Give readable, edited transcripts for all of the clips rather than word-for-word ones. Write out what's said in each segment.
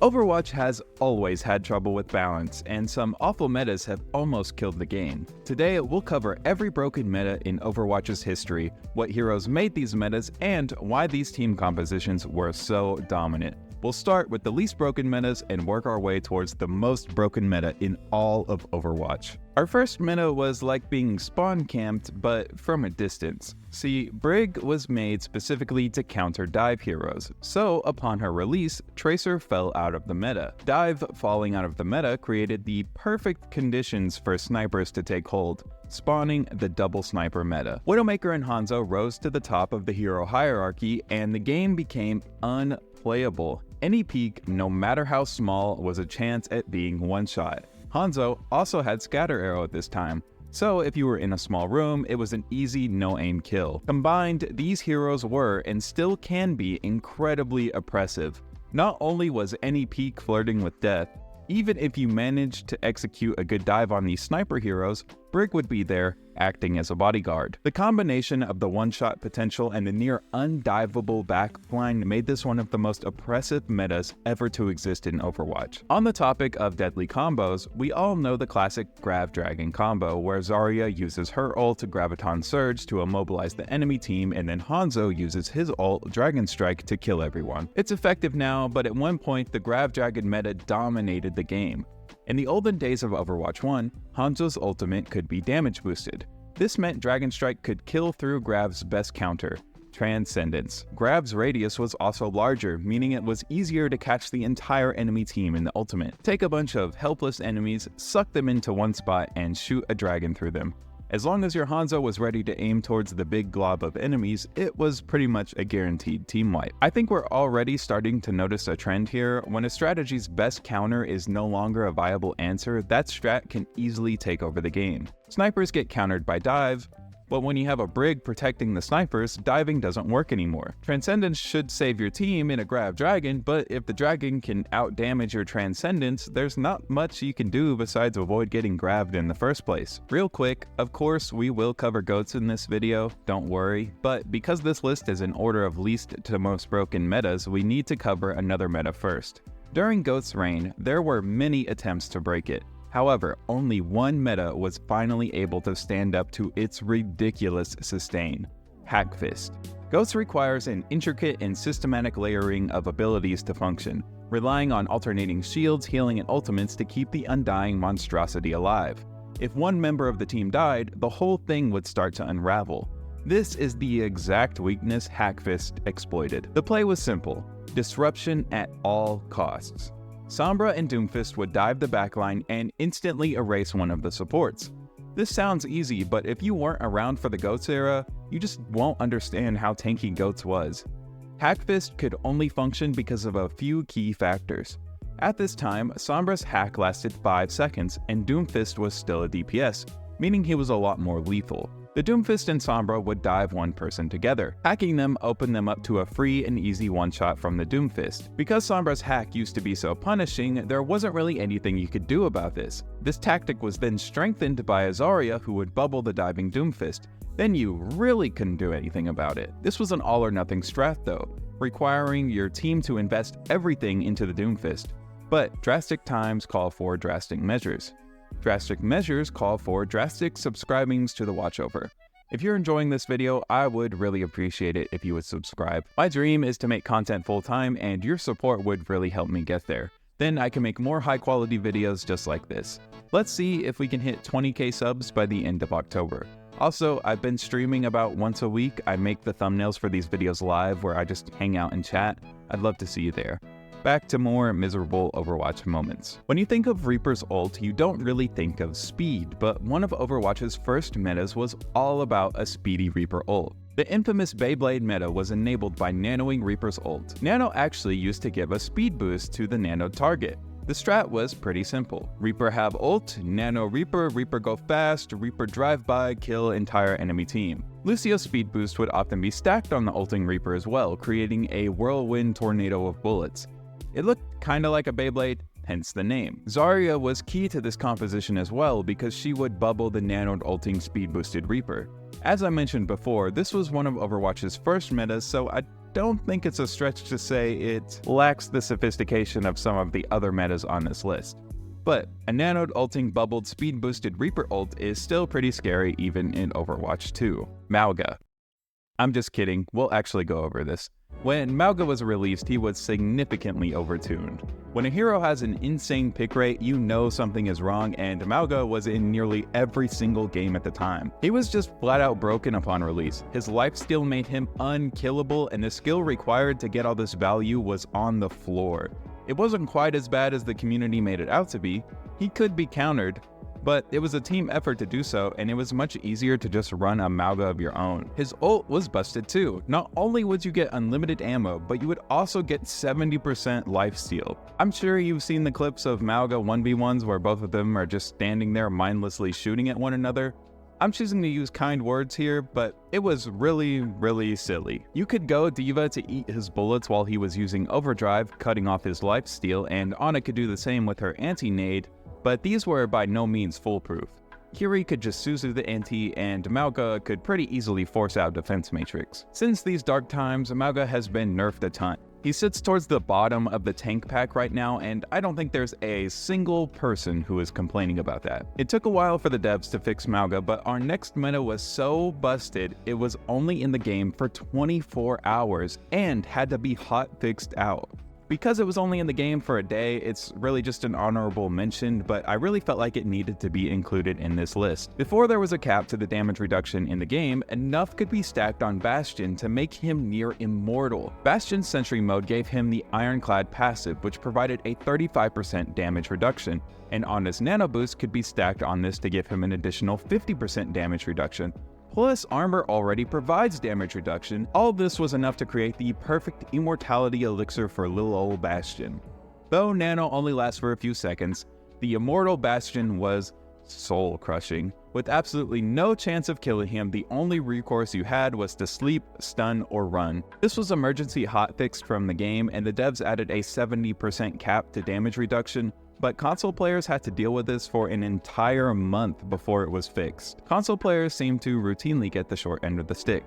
Overwatch has always had trouble with balance, and some awful metas have almost killed the game. Today, we'll cover every broken meta in Overwatch's history, what heroes made these metas, and why these team compositions were so dominant. We'll start with the least broken metas and work our way towards the most broken meta in all of Overwatch. Our first meta was like being spawn camped, but from a distance. See, Brig was made specifically to counter dive heroes, so upon her release, Tracer fell out of the meta. Dive falling out of the meta created the perfect conditions for snipers to take hold, spawning the double sniper meta. Widowmaker and Hanzo rose to the top of the hero hierarchy, and the game became unplayable. Any peek, no matter how small, was a chance at being one-shot. Hanzo also had Scatter Arrow at this time, so if you were in a small room, it was an easy no-aim kill. Combined, these heroes were, and still can be, incredibly oppressive. Not only was any peek flirting with death, even if you managed to execute a good dive on these sniper heroes, Brig would be there, acting as a bodyguard. The combination of the one-shot potential and the near undivable backline made this one of the most oppressive metas ever to exist in Overwatch. On the topic of deadly combos, we all know the classic Grav Dragon combo, where Zarya uses her ult to Graviton Surge to immobilize the enemy team, and then Hanzo uses his ult, Dragon Strike, to kill everyone. It's effective now, but at one point the Grav Dragon meta dominated the game. In the olden days of Overwatch 1, Hanzo's ultimate could be damage boosted. This meant Dragon Strike could kill through Grav's best counter, Transcendence. Grav's radius was also larger, meaning it was easier to catch the entire enemy team in the ultimate. Take a bunch of helpless enemies, suck them into one spot, and shoot a dragon through them. As long as your Hanzo was ready to aim towards the big glob of enemies, it was pretty much a guaranteed team wipe. I think we're already starting to notice a trend here. When a strategy's best counter is no longer a viable answer, that strat can easily take over the game. Snipers get countered by dive, but when you have a Brig protecting the snipers, diving doesn't work anymore. Transcendence should save your team in a Grav Dragon, but if the dragon can outdamage your Transcendence, there's not much you can do besides avoid getting grabbed in the first place. Real quick, of course we will cover GOATs in this video, don't worry, but because this list is in order of least to most broken metas, we need to cover another meta first. During GOAT's reign, there were many attempts to break it. However, only one meta was finally able to stand up to its ridiculous sustain: HackFist. GOATs requires an intricate and systematic layering of abilities to function, relying on alternating shields, healing, and ultimates to keep the undying monstrosity alive. If one member of the team died, the whole thing would start to unravel. This is the exact weakness HackFist exploited. The play was simple: disruption at all costs. Sombra and Doomfist would dive the backline and instantly erase one of the supports. This sounds easy, but if you weren't around for the GOATs era, you just won't understand how tanky GOATs was. HackFist could only function because of a few key factors. At this time, Sombra's hack lasted 5 seconds, and Doomfist was still a DPS, meaning he was a lot more lethal. The Doomfist and Sombra would dive one person together. Hacking them opened them up to a free and easy one-shot from the Doomfist. Because Sombra's hack used to be so punishing, there wasn't really anything you could do about this. This tactic was then strengthened by a Zarya who would bubble the diving Doomfist. Then you really couldn't do anything about it. This was an all-or-nothing strat though, requiring your team to invest everything into the Doomfist. But drastic times call for drastic measures. Drastic measures call for drastic subscribings to the WatchOver. If you're enjoying this video, I would really appreciate it if you would subscribe. My dream is to make content full-time, and your support would really help me get there. Then I can make more high-quality videos just like this. Let's see if we can hit 20k subs by the end of October. Also, I've been streaming about once a week. I make the thumbnails for these videos live where I just hang out and chat. I'd love to see you there. Back to more miserable Overwatch moments. When you think of Reaper's ult, you don't really think of speed, but one of Overwatch's first metas was all about a speedy Reaper ult. The infamous Beyblade meta was enabled by nanoing Reaper's ult. Nano actually used to give a speed boost to the nanoed target. The strat was pretty simple. Reaper have ult, nano Reaper, Reaper go fast, Reaper drive by, kill entire enemy team. Lucio's speed boost would often be stacked on the ulting Reaper as well, creating a whirlwind tornado of bullets. It looked kinda like a Beyblade, hence the name. Zarya was key to this composition as well because she would bubble the nanoed ulting speed boosted Reaper. As I mentioned before, this was one of Overwatch's first metas, so I don't think it's a stretch to say it lacks the sophistication of some of the other metas on this list. But a nanoed ulting bubbled speed boosted Reaper ult is still pretty scary even in Overwatch 2. Mauga. I'm just kidding, we'll actually go over this. When Mauga was released, he was significantly overtuned. When a hero has an insane pick rate, you know something is wrong, and Mauga was in nearly every single game at the time. He was just flat out broken upon release. His lifesteal made him unkillable, and the skill required to get all this value was on the floor. It wasn't quite as bad as the community made it out to be. He could be countered, but it was a team effort to do so, and it was much easier to just run a Mauga of your own. His ult was busted too. Not only would you get unlimited ammo, but you would also get 70% lifesteal. I'm sure you've seen the clips of Mauga 1v1s where both of them are just standing there mindlessly shooting at one another. I'm choosing to use kind words here, but it was really silly. You could go D.Va to eat his bullets while he was using Overdrive, cutting off his lifesteal, and Ana could do the same with her anti-nade, but these were by no means foolproof. Kiri could just Suzu the anti, and Mauga could pretty easily force out defense matrix. Since these dark times, Mauga has been nerfed a ton. He sits towards the bottom of the tank pack right now, and I don't think there's a single person who is complaining about that. It took a while for the devs to fix Mauga, but our next meta was so busted, it was only in the game for 24 hours and had to be hot fixed out. Because it was only in the game for a day, it's really just an honorable mention, but I really felt like it needed to be included in this list. Before there was a cap to the damage reduction in the game, enough could be stacked on Bastion to make him near immortal. Bastion's Sentry mode gave him the Ironclad passive, which provided a 35% damage reduction, and Ana's Nano Boost could be stacked on this to give him an additional 50% damage reduction. Plus, armor already provides damage reduction. All this was enough to create the perfect immortality elixir for little old Bastion. Though Nano only lasts for a few seconds, the immortal Bastion was soul-crushing. With absolutely no chance of killing him, the only recourse you had was to sleep, stun, or run. This was emergency hotfixed from the game, and the devs added a 70% cap to damage reduction, but console players had to deal with this for an entire month before it was fixed. Console players seem to routinely get the short end of the stick.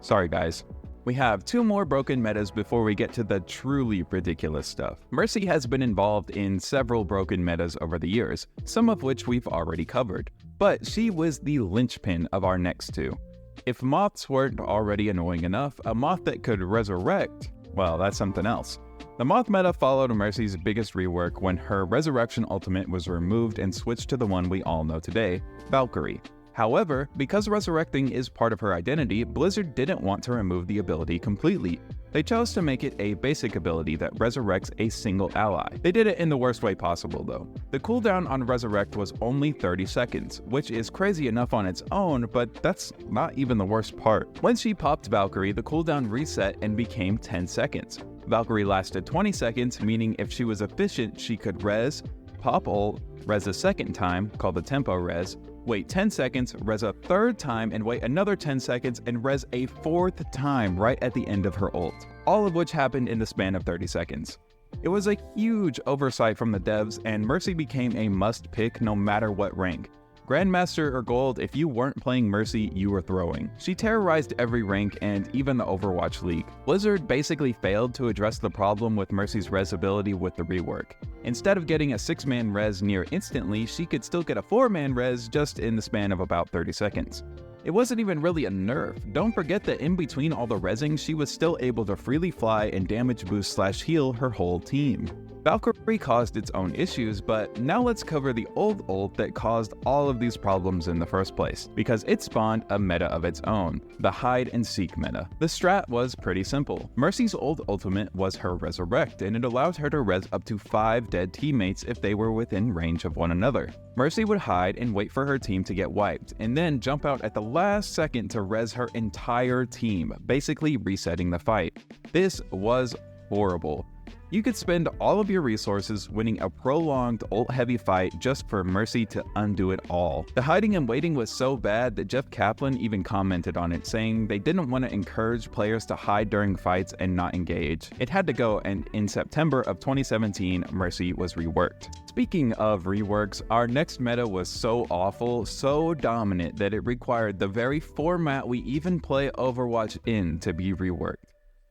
Sorry guys. We have two more broken metas before we get to the truly ridiculous stuff. Mercy has been involved in several broken metas over the years, some of which we've already covered, but she was the linchpin of our next two. If moths weren't already annoying enough, a moth that could resurrect, well, that's something else. The Moth Meta followed Mercy's biggest rework when her Resurrection ultimate was removed and switched to the one we all know today, Valkyrie. However, because resurrecting is part of her identity, Blizzard didn't want to remove the ability completely. They chose to make it a basic ability that resurrects a single ally. They did it in the worst way possible though. The cooldown on Resurrect was only 30 seconds, which is crazy enough on its own, but that's not even the worst part. When she popped Valkyrie, the cooldown reset and became 10 seconds. Valkyrie lasted 20 seconds, meaning if she was efficient, she could res, pop ult, res a second time, called the tempo res, wait 10 seconds, res a third time, and wait another 10 seconds, and res a fourth time right at the end of her ult. All of which happened in the span of 30 seconds. It was a huge oversight from the devs, and Mercy became a must-pick no matter what rank. Grandmaster or Gold, if you weren't playing Mercy, you were throwing. She terrorized every rank and even the Overwatch League. Blizzard basically failed to address the problem with Mercy's res ability with the rework. Instead of getting a 6-man res near instantly, she could still get a 4-man res just in the span of about 30 seconds. It wasn't even really a nerf. Don't forget that in between all the resing, she was still able to freely fly and damage boost / heal her whole team. Valkyrie caused its own issues, but now let's cover the old ult that caused all of these problems in the first place, because it spawned a meta of its own, the hide and seek meta. The strat was pretty simple. Mercy's old ultimate was her resurrect, and it allowed her to res up to 5 dead teammates if they were within range of one another. Mercy would hide and wait for her team to get wiped, and then jump out at the last second to res her entire team, basically resetting the fight. This was horrible. You could spend all of your resources winning a prolonged ult-heavy fight just for Mercy to undo it all. The hiding and waiting was so bad that Jeff Kaplan even commented on it, saying they didn't want to encourage players to hide during fights and not engage. It had to go, and in September of 2017, Mercy was reworked. Speaking of reworks, our next meta was so awful, so dominant that it required the very format we even play Overwatch in to be reworked.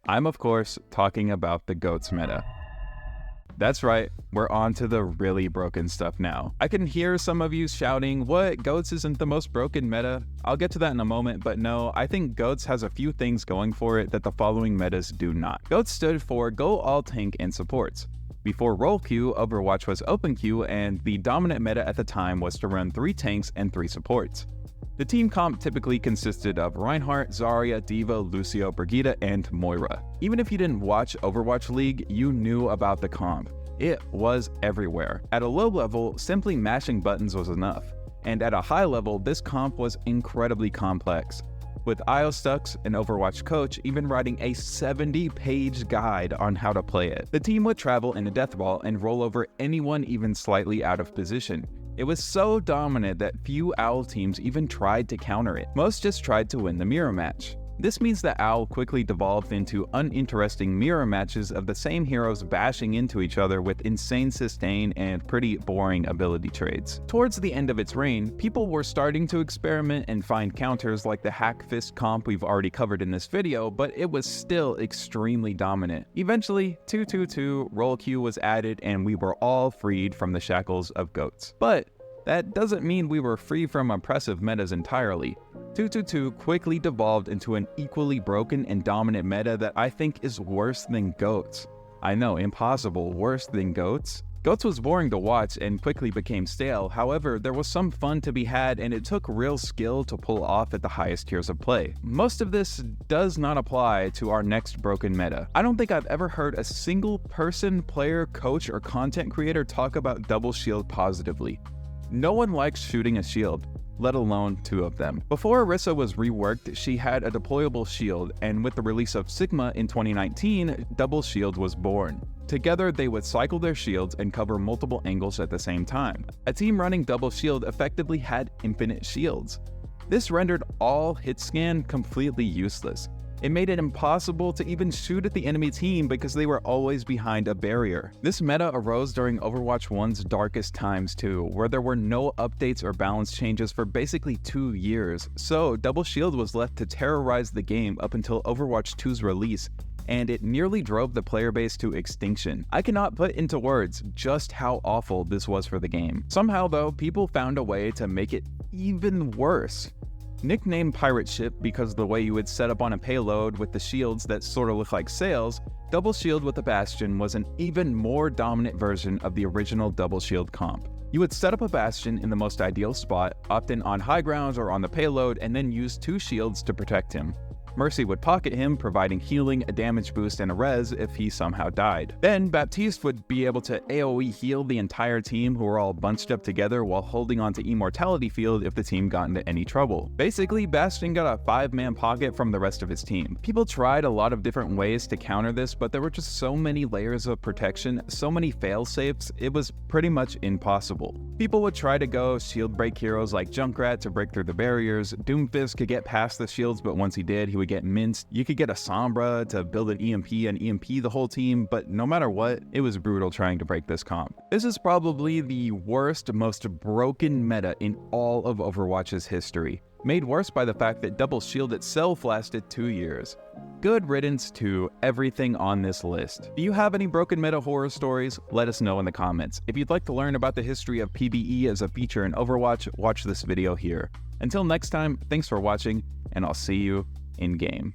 I'm of course talking about the GOATS meta. That's right, we're on to the really broken stuff now. I can hear some of you shouting, what, GOATS isn't the most broken meta? I'll get to that in a moment, but no, I think GOATS has a few things going for it that the following metas do not. GOATS stood for Go All Tank and Supports. Before role queue, Overwatch was open queue, and the dominant meta at the time was to run 3 tanks and 3 supports. The team comp typically consisted of Reinhardt, Zarya, D.Va, Lucio, Brigitte, and Moira. Even if you didn't watch Overwatch League, you knew about the comp. It was everywhere. At a low level, simply mashing buttons was enough. And at a high level, this comp was incredibly complex, with IOStux, an Overwatch coach, even writing a 70-page guide on how to play it. The team would travel in a death ball and roll over anyone even slightly out of position. It was so dominant that few OWL teams even tried to counter it. Most just tried to win the mirror match. This means that OWL quickly devolved into uninteresting mirror matches of the same heroes bashing into each other with insane sustain and pretty boring ability trades. Towards the end of its reign, people were starting to experiment and find counters like the HackFist comp we've already covered in this video, but it was still extremely dominant. Eventually, 222 role queue was added and we were all freed from the shackles of GOATS. But that doesn't mean we were free from oppressive metas entirely. 222 quickly devolved into an equally broken and dominant meta that I think is worse than GOATS. I know, impossible, worse than GOATS? GOATS was boring to watch and quickly became stale. However, there was some fun to be had and it took real skill to pull off at the highest tiers of play. Most of this does not apply to our next broken meta. I don't think I've ever heard a single person, player, coach, or content creator talk about double shield positively. No one likes shooting a shield, let alone 2 of them. Before Orisa was reworked, she had a deployable shield, and with the release of Sigma in 2019, Double Shield was born. Together, they would cycle their shields and cover multiple angles at the same time. A team running Double Shield effectively had infinite shields. This rendered all hit scan completely useless. It made it impossible to even shoot at the enemy team because they were always behind a barrier. This meta arose during Overwatch 1's darkest times too, where there were no updates or balance changes for basically 2 years, so Double Shield was left to terrorize the game up until Overwatch 2's release, and it nearly drove the player base to extinction. I cannot put into words just how awful this was for the game. Somehow though, people found a way to make it even worse. Nicknamed Pirate Ship because of the way you would set up on a payload with the shields that sort of look like sails, Double Shield with a Bastion was an even more dominant version of the original Double Shield comp. You would set up a Bastion in the most ideal spot, often on high grounds or on the payload, and then use 2 shields to protect him. Mercy would pocket him, providing healing, a damage boost, and a res if he somehow died. Then Baptiste would be able to AoE heal the entire team who were all bunched up together while holding onto Immortality Field if the team got into any trouble. Basically, Bastion got a 5-man pocket from the rest of his team. People tried a lot of different ways to counter this, but there were just so many layers of protection, so many fail-safes, it was pretty much impossible. People would try to go shield break heroes like Junkrat to break through the barriers. Doomfist could get past the shields, but once he did, he would get minced. You could get a Sombra to build an EMP and EMP the whole team, but no matter what, it was brutal trying to break this comp. This is probably the worst, most broken meta in all of Overwatch's history, made worse by the fact that Double Shield itself lasted 2 years. Good riddance to everything on this list. Do you have any broken meta horror stories? Let us know in the comments. If you'd like to learn about the history of PvE as a feature in Overwatch, watch this video here. Until next time, thanks for watching, and I'll see you in game.